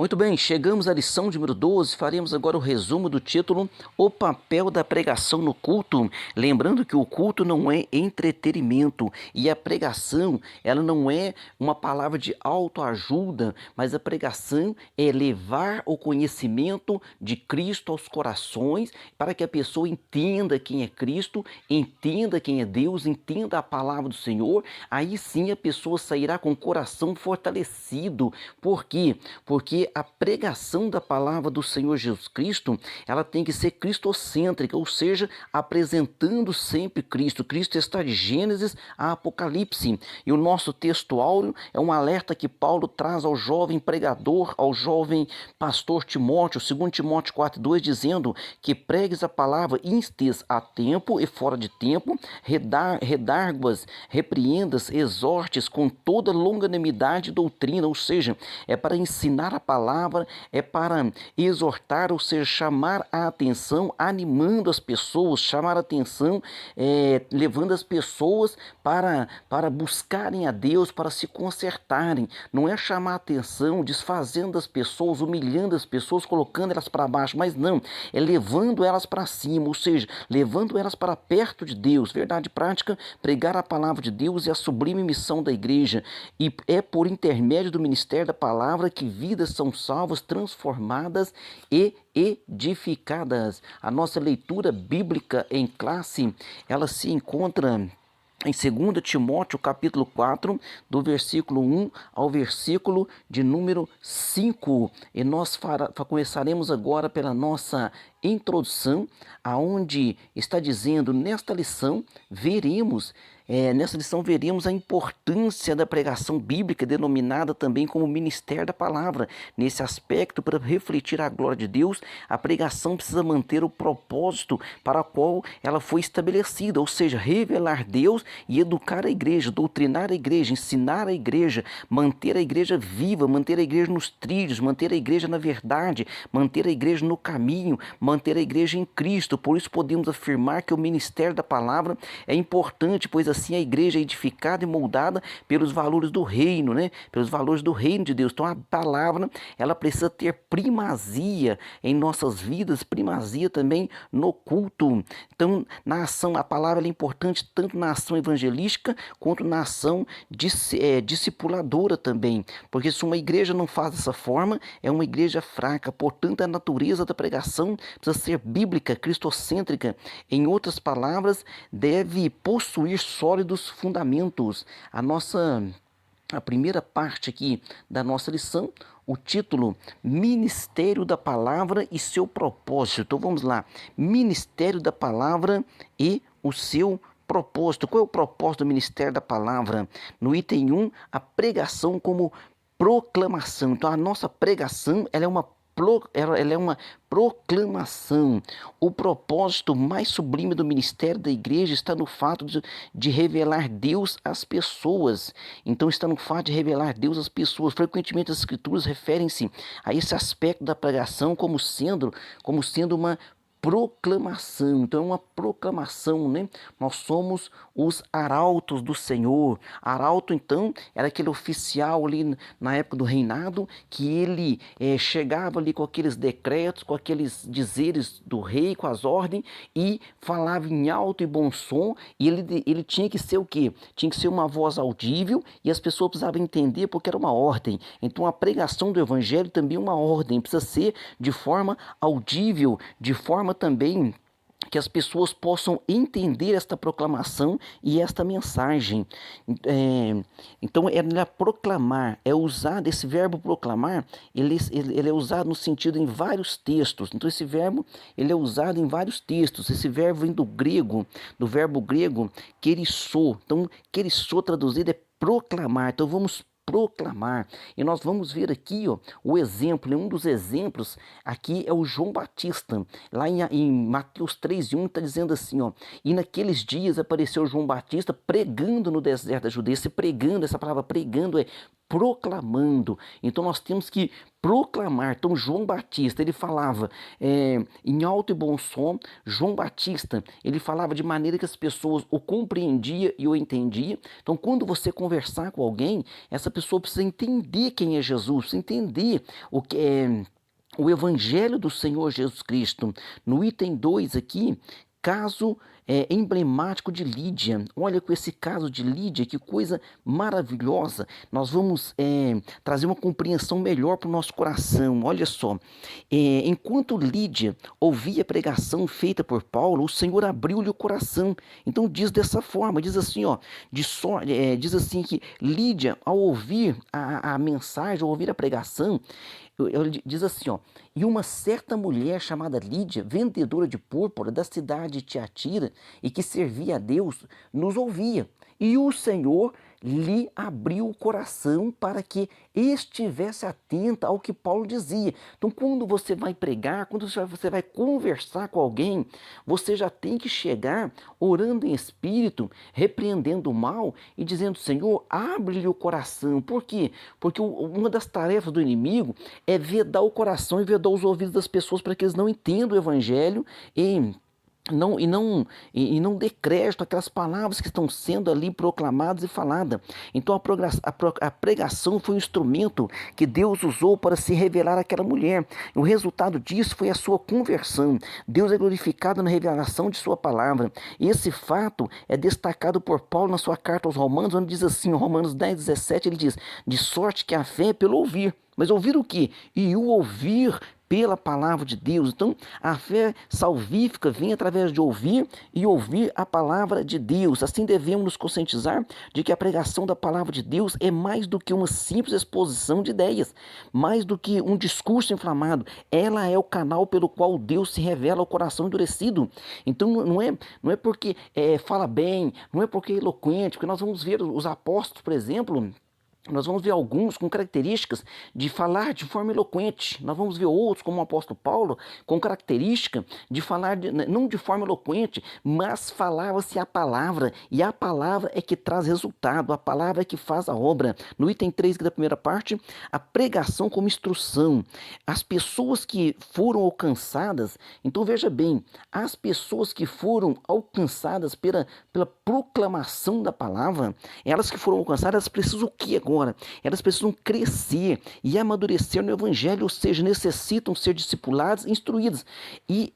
Muito bem, chegamos à lição de número 12. Faremos agora o resumo do título O papel da pregação no culto. Lembrando que o culto não é entretenimento e a pregação, ela não é uma palavra de autoajuda, mas a pregação é levar o conhecimento de Cristo aos corações para que a pessoa entenda quem é Cristo, entenda quem é Deus, entenda a palavra do Senhor. Aí sim a pessoa sairá com o coração fortalecido. Por quê? Porque a pregação da palavra do Senhor Jesus Cristo, ela tem que ser cristocêntrica, ou seja, apresentando sempre Cristo. Cristo está de Gênesis a Apocalipse. E o nosso texto áureo é um alerta que Paulo traz ao jovem pregador, ao jovem pastor Timóteo, 2 Timóteo 4,2, dizendo que pregues a palavra, instes a tempo e fora de tempo, redarguas, repreendas, exortes com toda longanimidade e doutrina, ou seja, é para ensinar a palavra, é para exortar, ou seja, chamar a atenção, animando as pessoas, chamar a atenção, levando as pessoas para buscarem a Deus, para se consertarem. Não é chamar a atenção, desfazendo as pessoas, humilhando as pessoas, colocando elas para baixo, mas não, é levando elas para cima, ou seja, levando elas para perto de Deus. Verdade prática, pregar a palavra de Deus é a sublime missão da igreja, e é por intermédio do ministério da palavra que vidas são salvas, transformadas e edificadas. A nossa leitura bíblica em classe, ela se encontra em 2 Timóteo capítulo 4, do versículo 1 ao versículo de número 5. E nós começaremos agora pela nossa introdução, aonde está dizendo, nesta lição veremos a importância da pregação bíblica, denominada também como ministério da palavra. Nesse aspecto, para refletir a glória de Deus, a pregação precisa manter o propósito para o qual ela foi estabelecida, ou seja, revelar Deus e educar a igreja, doutrinar a igreja, ensinar a igreja, manter a igreja viva, manter a igreja nos trilhos, manter a igreja na verdade, manter a igreja no caminho, manter a igreja em Cristo. Por isso podemos afirmar que o ministério da palavra é importante, pois assim a igreja é edificada e moldada pelos valores do reino, né? Pelos valores do reino de Deus. Então a palavra, ela precisa ter primazia em nossas vidas, primazia também no culto. Então, na ação, a palavra é importante tanto na ação evangelística quanto na ação discipuladora também. Porque se uma igreja não faz dessa forma, é uma igreja fraca. Portanto, a natureza da pregação precisa ser bíblica, cristocêntrica. Em outras palavras, deve possuir sólidos fundamentos. A primeira parte aqui da nossa lição, o título Ministério da Palavra e seu propósito. Então vamos lá, Ministério da Palavra e o seu propósito. Qual é o propósito do Ministério da Palavra? No item 1, a pregação como proclamação. Então a nossa pregação, ela é uma proclamação. O propósito mais sublime do ministério da igreja está no fato de revelar Deus às pessoas. Então está no fato de revelar Deus às pessoas. Frequentemente as escrituras referem-se a esse aspecto da pregação como sendo uma proclamação. Então é uma proclamação, né? Nós somos os arautos do Senhor. Arauto, então, era aquele oficial ali na época do reinado, que ele chegava ali com aqueles decretos, com aqueles dizeres do rei, com as ordens, e falava em alto e bom som, e ele tinha que ser o quê? Tinha que ser uma voz audível, e as pessoas precisavam entender porque era uma ordem. Então a pregação do evangelho também é uma ordem, precisa ser de forma audível, de forma também que as pessoas possam entender esta proclamação e esta mensagem. Então, é proclamar, é usado, esse verbo proclamar, ele é usado no sentido em vários textos. Então, esse verbo, ele é usado em vários textos. Esse verbo vem do verbo grego, querisso. Então, querisso traduzido é proclamar. Então, vamos proclamar. E nós vamos ver aqui, ó, o exemplo, um dos exemplos aqui é o João Batista. Lá em Mateus 3:1 está dizendo assim, ó, e naqueles dias apareceu João Batista pregando no deserto da Judeia. Essa palavra pregando é proclamando. Então nós temos que proclamar. Então João Batista, ele falava em alto e bom som. João Batista, ele falava de maneira que as pessoas o compreendiam e o entendiam. Então quando você conversar com alguém, essa pessoa precisa entender quem é Jesus, precisa entender o que é o Evangelho do Senhor Jesus Cristo. No item 2 aqui, caso emblemático de Lídia. Olha com esse caso de Lídia, que coisa maravilhosa. Nós vamos trazer uma compreensão melhor para o nosso coração. Olha só, enquanto Lídia ouvia a pregação feita por Paulo, o Senhor abriu-lhe o coração. Então diz dessa forma, diz assim, ó, diz assim que Lídia, ao ouvir a mensagem, ao ouvir a pregação, ele diz assim, ó, e uma certa mulher chamada Lídia, vendedora de púrpura da cidade de Tiatira e que servia a Deus, nos ouvia. E o Senhor lhe abriu o coração para que estivesse atenta ao que Paulo dizia. Então, quando você vai pregar, quando você vai conversar com alguém, você já tem que chegar orando em espírito, repreendendo o mal e dizendo, Senhor, abre-lhe o coração. Por quê? Porque uma das tarefas do inimigo é vedar o coração e vedar os ouvidos das pessoas para que eles não entendam o evangelho e não dê crédito àquelas palavras que estão sendo ali proclamadas e faladas. Então a pregação foi um instrumento que Deus usou para se revelar àquela mulher. O resultado disso foi a sua conversão. Deus é glorificado na revelação de sua palavra. E esse fato é destacado por Paulo na sua carta aos Romanos, onde diz assim, Romanos 10:17, ele diz, de sorte que a fé é pelo ouvir. Mas ouvir o quê? E o ouvir pela palavra de Deus. Então, a fé salvífica vem através de ouvir e ouvir a palavra de Deus. Assim devemos nos conscientizar de que a pregação da palavra de Deus é mais do que uma simples exposição de ideias, mais do que um discurso inflamado. Ela é o canal pelo qual Deus se revela ao coração endurecido. Então, não é porque fala bem, não é porque é eloquente, porque nós vamos ver os apóstolos, por exemplo. Nós vamos ver alguns com características de falar de forma eloquente. Nós vamos ver outros, como o apóstolo Paulo, com característica de falar, não de forma eloquente, mas falava-se a palavra. E a palavra é que traz resultado, a palavra é que faz a obra. No item 3 da primeira parte, a pregação como instrução. As pessoas que foram alcançadas, então veja bem, as pessoas que foram alcançadas pela proclamação da palavra, elas que foram alcançadas, elas precisam o que agora? Elas precisam crescer e amadurecer no evangelho, ou seja, necessitam ser discipuladas e instruídas. E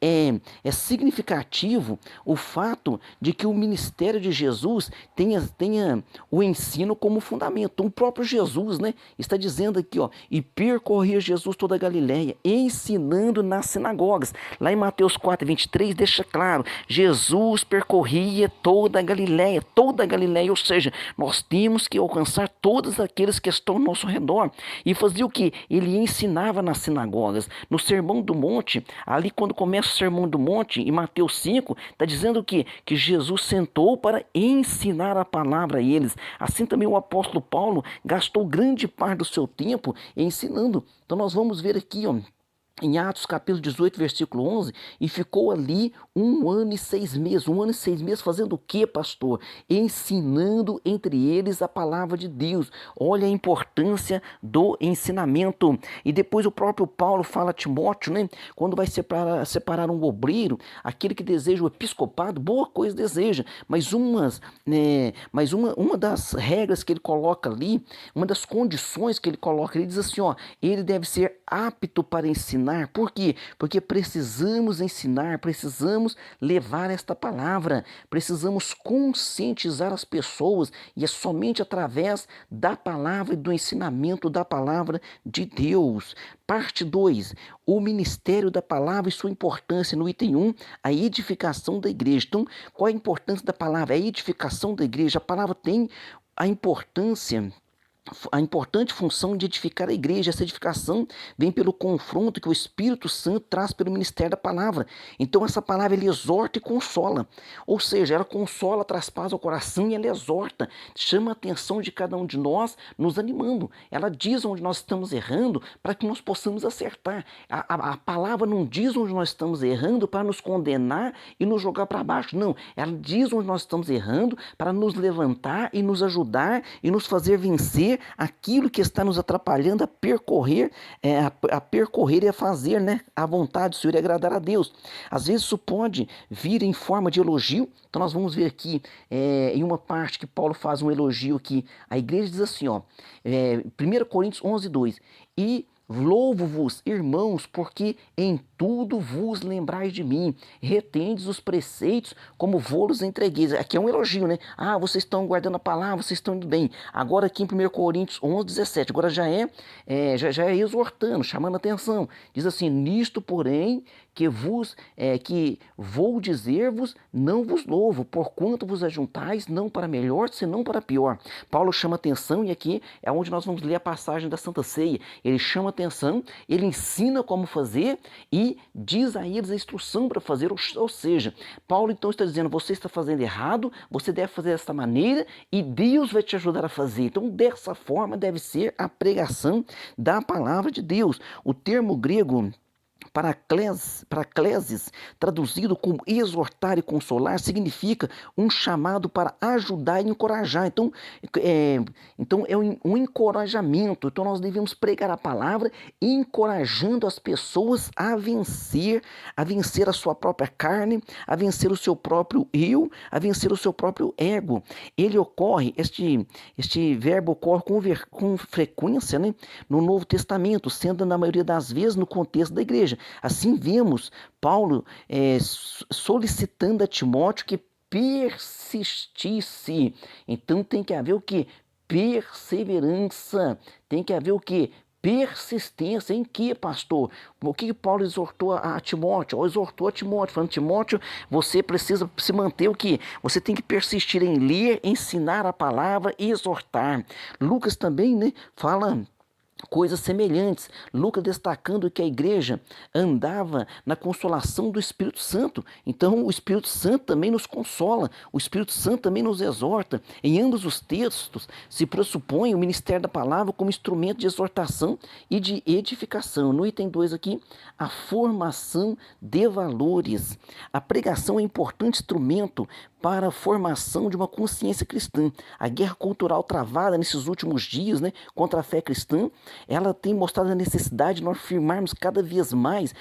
é significativo o fato de que o ministério de Jesus tenha o ensino como fundamento. O próprio Jesus, né, está dizendo aqui, ó, e percorria Jesus toda a Galileia, ensinando nas sinagogas. Lá em Mateus 4:23 deixa claro, Jesus percorria toda a Galileia, ou seja, nós temos que alcançar todos aqueles que estão ao nosso redor. E fazia o que? Ele ensinava nas sinagogas. No Sermão do Monte, ali quando começa o Sermão do Monte, em Mateus 5, está dizendo o quê? Que Jesus sentou para ensinar a palavra a eles. Assim também o apóstolo Paulo gastou grande parte do seu tempo ensinando. Então nós vamos ver aqui, ó, em Atos capítulo 18, versículo 11, e ficou ali 1 ano e 6 meses. 1 ano e 6 meses fazendo o que, pastor? Ensinando entre eles a palavra de Deus. Olha a importância do ensinamento. E depois o próprio Paulo fala a Timóteo, né? Quando vai separar um obreiro, aquele que deseja o episcopado, boa coisa deseja. Mas uma das regras que ele coloca ali, uma das condições que ele coloca, ele diz assim, ó, ele deve ser apto para ensinar. Por quê? Porque precisamos ensinar, precisamos levar esta palavra, precisamos conscientizar as pessoas e é somente através da palavra e do ensinamento da palavra de Deus. Parte 2, o ministério da palavra e sua importância. No item 1, a edificação da igreja. Então, qual a importância da palavra? A edificação da igreja. A palavra tem a importante função de edificar a igreja. Essa edificação vem pelo confronto que o Espírito Santo traz pelo ministério da palavra. Então essa palavra ele exorta e consola, ou seja, ela consola, traz paz ao coração e ela exorta, chama a atenção de cada um de nós, nos animando. Ela diz onde nós estamos errando para que nós possamos acertar. A palavra não diz onde nós estamos errando para nos condenar e nos jogar para baixo, não. Ela diz onde nós estamos errando para nos levantar e nos ajudar e nos fazer vencer fazer aquilo que está nos atrapalhando a percorrer, a percorrer e a fazer, né, a vontade do Senhor e agradar a Deus. Às vezes isso pode vir em forma de elogio. Então nós vamos ver aqui em uma parte que Paulo faz um elogio que a igreja diz assim, ó, 1 Coríntios 11:2, e louvo-vos, irmãos, porque em tudo vos lembrais de mim, retendes os preceitos como vou-los entreguei. Aqui é um elogio, né? Ah, vocês estão guardando a palavra, vocês estão indo bem. Agora aqui em 1 Coríntios 11:17, agora já é exortando, chamando a atenção. Diz assim, nisto, porém, que vou dizer-vos, não vos louvo, porquanto vos ajuntais, não para melhor, senão para pior. Paulo chama atenção, e aqui é onde nós vamos ler a passagem da Santa Ceia. Ele chama atenção, ele ensina como fazer e diz a eles a instrução para fazer, ou seja, Paulo então está dizendo, você está fazendo errado, você deve fazer desta maneira e Deus vai te ajudar a fazer. Então dessa forma deve ser a pregação da palavra de Deus. O termo grego paracleses, traduzido como exortar e consolar, significa um chamado para ajudar e encorajar. Então é um encorajamento. Então nós devemos pregar a palavra encorajando as pessoas a vencer a sua própria carne, a vencer o seu próprio eu, a vencer o seu próprio ego. Este verbo ocorre com frequência, né, no Novo Testamento, sendo na maioria das vezes no contexto da igreja. Assim vemos Paulo solicitando a Timóteo que persistisse. Então tem que haver o que? Perseverança. Tem que haver o que? Persistência. Em que, pastor? O que Paulo exortou a Timóteo? Ou exortou a Timóteo, falando, Timóteo, você precisa se manter o que? Você tem que persistir em ler, ensinar a palavra e exortar. Lucas também, né, fala coisas semelhantes. Lucas destacando que a igreja andava na consolação do Espírito Santo. Então o Espírito Santo também nos consola, o Espírito Santo também nos exorta. Em ambos os textos se pressupõe o ministério da palavra como instrumento de exortação e de edificação. No item 2 aqui, a formação de valores. A pregação é um importante instrumento para a formação de uma consciência cristã. A guerra cultural travada nesses últimos dias, né, contra a fé cristã, ela tem mostrado a necessidade de nós firmarmos cada vez mais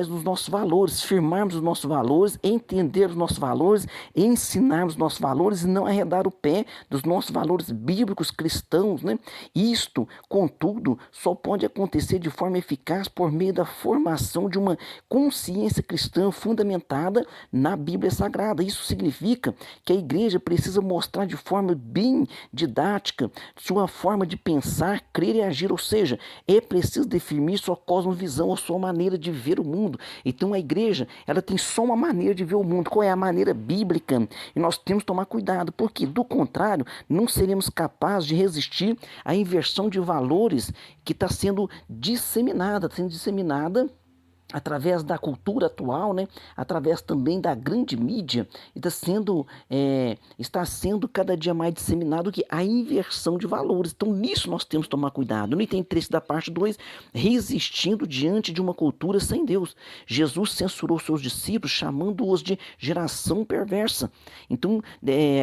nos nossos valores, firmarmos os nossos valores, entender os nossos valores, ensinarmos os nossos valores e não arredar o pé dos nossos valores bíblicos cristãos, né? Isto, contudo, só pode acontecer de forma eficaz por meio da formação de uma consciência cristã fundamentada na Bíblia Sagrada. Isso significa que a igreja precisa mostrar de forma bem didática sua forma de pensar, crer e agir, ou seja, é preciso definir sua cosmovisão ou sua maneira de ver o mundo. Então a igreja, ela tem só uma maneira de ver o mundo. Qual é a maneira bíblica? E nós temos que tomar cuidado, porque do contrário, não seremos capazes de resistir à inversão de valores que está sendo disseminada, através da cultura atual, né? Através também da grande mídia, está sendo cada dia mais disseminado que a inversão de valores. Então nisso nós temos que tomar cuidado. No item 3 da parte 2, resistindo diante de uma cultura sem Deus. Jesus censurou seus discípulos, chamando-os de geração perversa. Então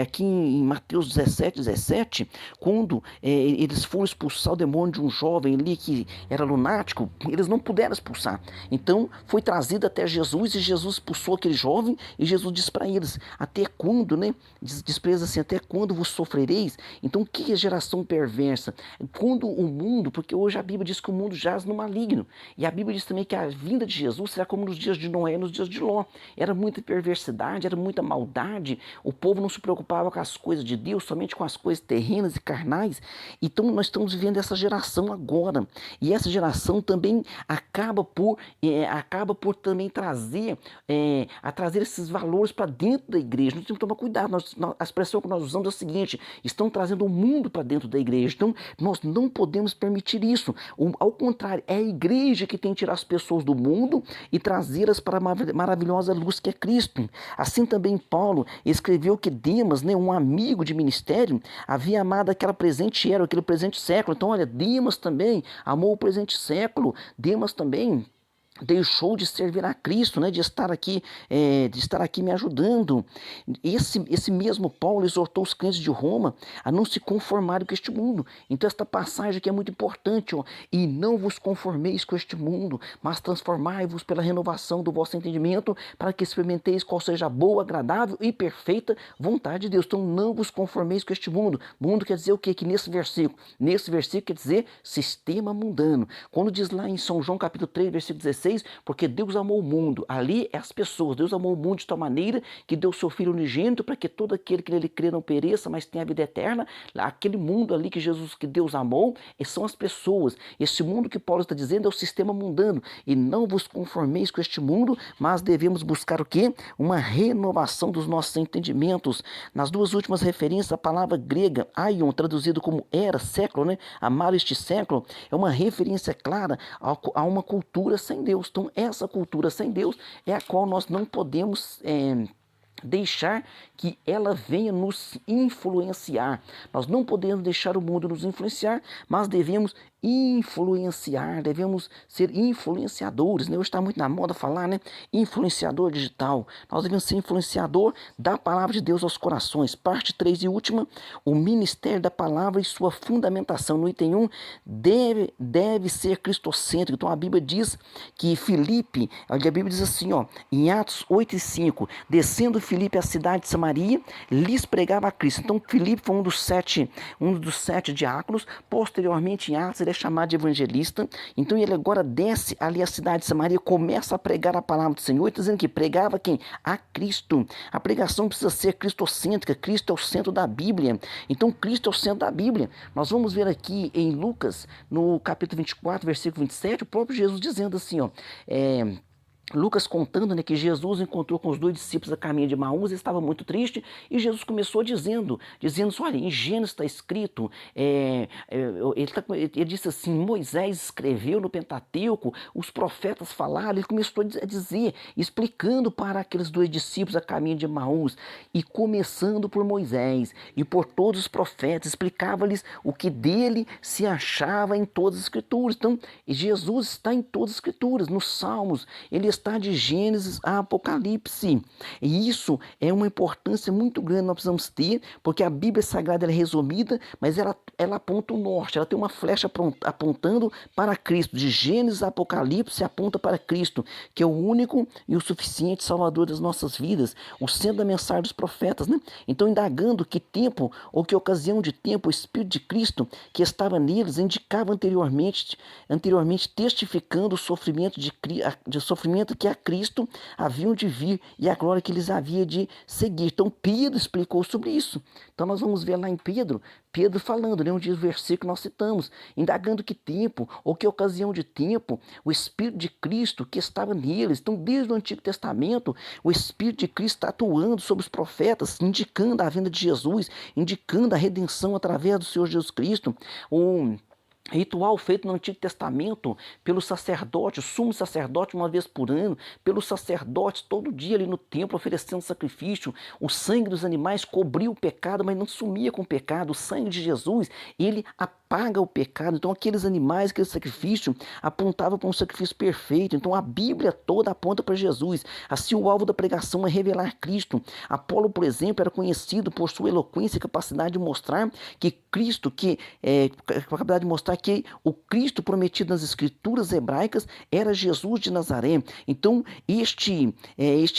aqui em Mateus 17, quando eles foram expulsar o demônio de um jovem ali que era lunático, eles não puderam expulsar. Então foi trazido até Jesus e Jesus expulsou aquele jovem e Jesus diz para eles, até quando, né? Diz para eles assim, até quando vos sofrereis? Então o que é geração perversa? Quando o mundo, porque hoje a Bíblia diz que o mundo jaz no maligno, e a Bíblia diz também que a vinda de Jesus será como nos dias de Noé, nos dias de Ló. Era muita perversidade, era muita maldade, o povo não se preocupava com as coisas de Deus, somente com as coisas terrenas e carnais. Então nós estamos vivendo essa geração agora, e essa geração também acaba por também trazer esses valores para dentro da igreja. Nós temos que tomar cuidado. A expressão que nós usamos é o seguinte: estão trazendo o mundo para dentro da igreja. Então, nós não podemos permitir isso. Ao contrário, é a igreja que tem que tirar as pessoas do mundo e trazê-las para a maravilhosa luz que é Cristo. Assim também Paulo escreveu que Demas, né, um amigo de ministério, havia amado aquele presente século. Então, olha, Demas também amou o presente século. Demas também deixou de servir a Cristo, né, de estar aqui me ajudando. Esse mesmo Paulo exortou os crentes de Roma a não se conformarem com este mundo. Então esta passagem aqui é muito importante, ó. E não vos conformeis com este mundo, mas transformai-vos pela renovação do vosso entendimento, para que experimenteis qual seja a boa, agradável e perfeita vontade de Deus. Então não vos conformeis com este mundo. Mundo quer dizer o quê? Que nesse versículo quer dizer sistema mundano. Quando diz lá em São João capítulo 3, versículo 16, porque Deus amou o mundo, ali é as pessoas, Deus amou o mundo de tal maneira que deu seu Filho unigênito para que todo aquele que nele crê não pereça, mas tenha a vida eterna. Aquele mundo ali que Deus amou, são as pessoas. Esse mundo que Paulo está dizendo é o sistema mundano, e não vos conformeis com este mundo, mas devemos buscar o quê? Uma renovação dos nossos entendimentos. Nas duas últimas referências, a palavra grega aion, traduzido como era, século, né? Amar este século, é uma referência clara a uma cultura sem Deus. Então, essa cultura sem Deus é a qual nós não podemos deixar que ela venha nos influenciar. Nós não podemos deixar o mundo nos influenciar, mas devemos influenciar, devemos ser influenciadores, né? Hoje está muito na moda falar, né? Influenciador digital. Nós devemos ser influenciador da palavra de Deus aos corações. Parte 3 e última, o ministério da palavra e sua fundamentação. No item 1, deve ser cristocêntrico. Então a Bíblia diz que Filipe, a Bíblia diz assim, ó, em Atos 8:5, descendo Filipe à cidade de Samaria, lhes pregava a Cristo. Então Filipe foi um dos sete diáconos. Posteriormente em Atos ele é chamado de evangelista. Então ele agora desce ali à cidade de Samaria, começa a pregar a palavra do Senhor, dizendo que pregava quem? A Cristo. A pregação precisa ser cristocêntrica. Cristo é o centro da Bíblia. Então Cristo é o centro da Bíblia. Nós vamos ver aqui em Lucas, no capítulo 24, versículo 27, o próprio Jesus dizendo assim, ó, Lucas contando, né, que Jesus encontrou com os dois discípulos a caminho de Emaús, estava muito triste, e Jesus começou dizendo assim, olha, em Gênesis está escrito, ele disse assim, Moisés escreveu no Pentateuco, os profetas falaram, ele começou a dizer, explicando para aqueles dois discípulos a caminho de Emaús, e começando por Moisés e por todos os profetas, explicava-lhes o que dele se achava em todas as escrituras. Então, Jesus está em todas as escrituras, nos Salmos, ele está de Gênesis a Apocalipse. E isso é uma importância muito grande que nós precisamos ter, porque a Bíblia Sagrada ela é resumida, mas ela aponta o norte, ela tem uma flecha apontando para Cristo. De Gênesis a Apocalipse aponta para Cristo, que é o único e o suficiente Salvador das nossas vidas, o centro da mensagem dos profetas, né? Então, indagando que tempo ou que ocasião de tempo o Espírito de Cristo que estava neles indicava anteriormente testificando o sofrimento de sofrimento que a Cristo haviam de vir e a glória que eles haviam de seguir. Então Pedro explicou sobre isso. Então nós vamos ver lá em Pedro falando, né, onde o versículo que nós citamos, indagando que tempo ou que ocasião de tempo o Espírito de Cristo que estava neles. Então desde o Antigo Testamento o Espírito de Cristo está atuando sobre os profetas, indicando a vinda de Jesus, indicando a redenção através do Senhor Jesus Cristo. Ritual feito no Antigo Testamento pelo sacerdote, o sumo sacerdote uma vez por ano, pelos sacerdotes todo dia ali no templo oferecendo sacrifício. O sangue dos animais cobria o pecado, mas não sumia com o pecado. O sangue de Jesus, ele apaga o pecado. Então aqueles animais, aquele sacrifício apontava para um sacrifício perfeito. Então a Bíblia toda aponta para Jesus. Assim o alvo da pregação é revelar Cristo. Apolo, por exemplo, era conhecido por sua eloquência e capacidade de mostrar que Cristo, capacidade de mostrar que o Cristo prometido nas escrituras hebraicas era Jesus de Nazaré. Então, este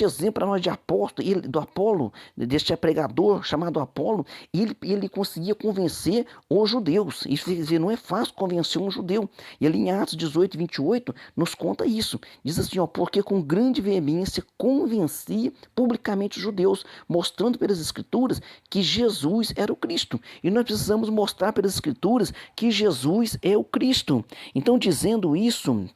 exemplo para nós de apóstolo, do Apolo, deste pregador chamado Apolo, ele conseguia convencer os judeus. Isso não é fácil convencer um judeu. E ali em Atos 18, 28, nos conta isso. Diz assim, ó, porque com grande veemência convencia publicamente os judeus, mostrando pelas escrituras que Jesus era o Cristo. E nós precisamos mostrar pelas escrituras que Jesus é o Cristo. Então, dizendo isso,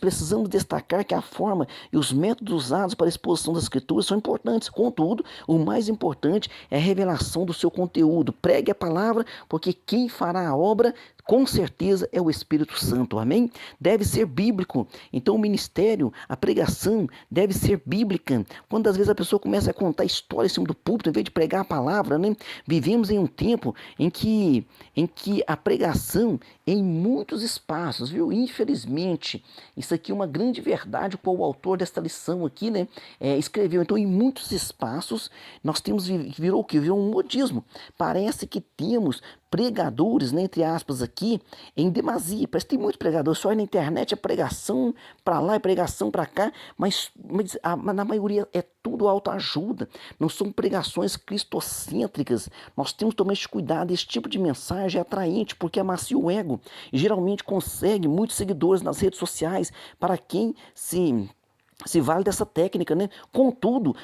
precisamos destacar que a forma e os métodos usados para a exposição das escrituras são importantes. Contudo, o mais importante é a revelação do seu conteúdo. Pregue a palavra, porque quem fará a obra Com certeza é o Espírito Santo, amém? Deve ser bíblico. Então o ministério, a pregação deve ser bíblica. Quando às vezes a pessoa começa a contar história em cima do púlpito, em vez de pregar a palavra, né? Vivemos em um tempo em que a pregação em muitos espaços, viu? Infelizmente, isso aqui é uma grande verdade qual o autor desta lição aqui, né? Escreveu. Então em muitos espaços nós temos, virou o que? Virou um modismo. Parece que temos pregadores, né, entre aspas aqui, em demasia. Parece que tem muitos pregadores, só aí na internet é pregação para lá, é pregação para cá, mas na maioria é tudo autoajuda, não são pregações cristocêntricas. Nós temos que tomar esse cuidado, esse tipo de mensagem é atraente, porque amacia o ego, e geralmente consegue muitos seguidores nas redes sociais, para quem se vale dessa técnica, né? Contudo,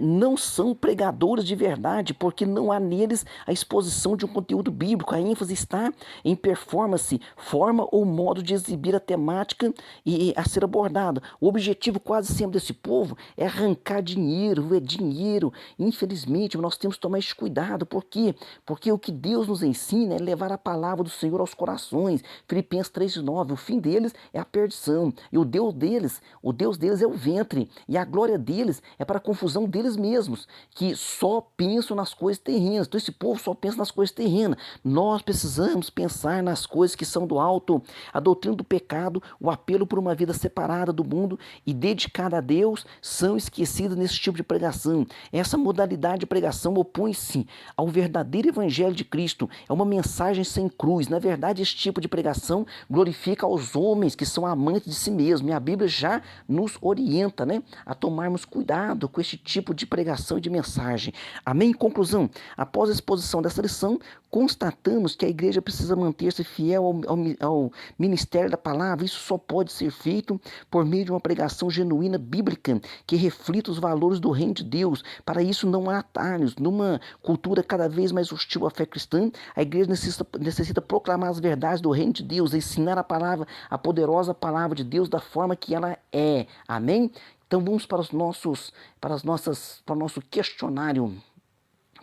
não são pregadores de verdade, porque não há neles a exposição de um conteúdo bíblico. A ênfase está em performance, forma ou modo de exibir a temática e a ser abordada. O objetivo quase sempre desse povo é arrancar dinheiro, é dinheiro. Infelizmente, nós temos que tomar esse cuidado. Por quê? Porque o que Deus nos ensina é levar a palavra do Senhor aos corações. Filipenses 3:9, o fim deles é a perdição. E o Deus deles é o ventre, e a glória deles é para a confusão deles mesmos, que só pensam nas coisas terrenas. Então esse povo só pensa nas coisas terrenas. Nós precisamos pensar nas coisas que são do alto. A doutrina do pecado, o apelo por uma vida separada do mundo e dedicada a Deus são esquecidas nesse tipo de pregação. Essa modalidade de pregação opõe-se ao verdadeiro evangelho de Cristo. É uma mensagem sem cruz. Na verdade, esse tipo de pregação glorifica aos homens que são amantes de si mesmos. E a Bíblia já nos orienta, né, a tomarmos cuidado com este tipo de pregação e de mensagem. Amém? Em conclusão, após a exposição dessa lição, constatamos que a igreja precisa manter-se fiel ao ministério da palavra. Isso só pode ser feito por meio de uma pregação genuína bíblica que reflita os valores do reino de Deus. Para isso não há atalhos. Numa cultura cada vez mais hostil à fé cristã, a igreja necessita proclamar as verdades do reino de Deus, ensinar a palavra, a poderosa palavra de Deus da forma que ela é. Amém? Então vamos para o nosso questionário.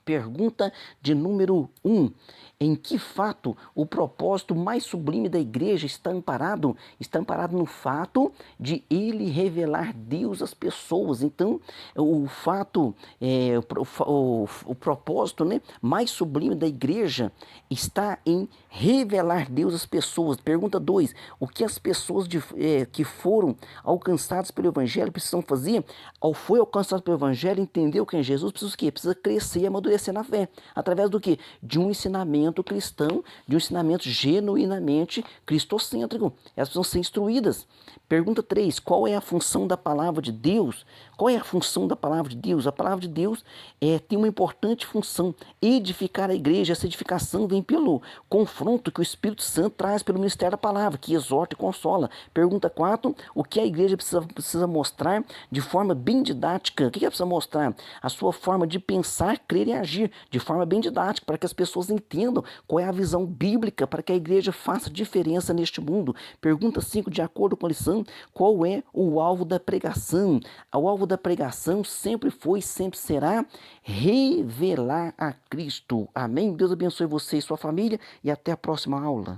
Pergunta de número 1. Em que fato o propósito mais sublime da igreja está amparado? Está amparado no fato de ele revelar Deus às pessoas. Então, o fato, o propósito, né, mais sublime da igreja está em revelar Deus às pessoas. Pergunta 2. O que as pessoas que foram alcançadas pelo Evangelho precisam fazer? Ao foi alcançado pelo Evangelho, entendeu quem é Jesus, precisa o quê? Precisa crescer e amadurecer na fé. Através do quê? De um ensinamento cristão, de um ensinamento genuinamente cristocêntrico. Elas precisam ser instruídas. Pergunta 3. Qual é a função da palavra de Deus? Qual é a função da palavra de Deus? A palavra de Deus tem uma importante função, edificar a igreja. Essa edificação vem pelo confronto que o Espírito Santo traz pelo ministério da palavra, que exorta e consola. Pergunta 4. O que a igreja precisa mostrar de forma bem didática? O que ela precisa mostrar? A sua forma de pensar, crer e agir de forma bem didática, para que as pessoas entendam qual é a visão bíblica, para que a igreja faça diferença neste mundo. Pergunta 5. De acordo com a lição, qual é o alvo da pregação? O alvo da pregação sempre foi e sempre será revelar a Cristo. Amém? Deus abençoe você e sua família e até a próxima aula.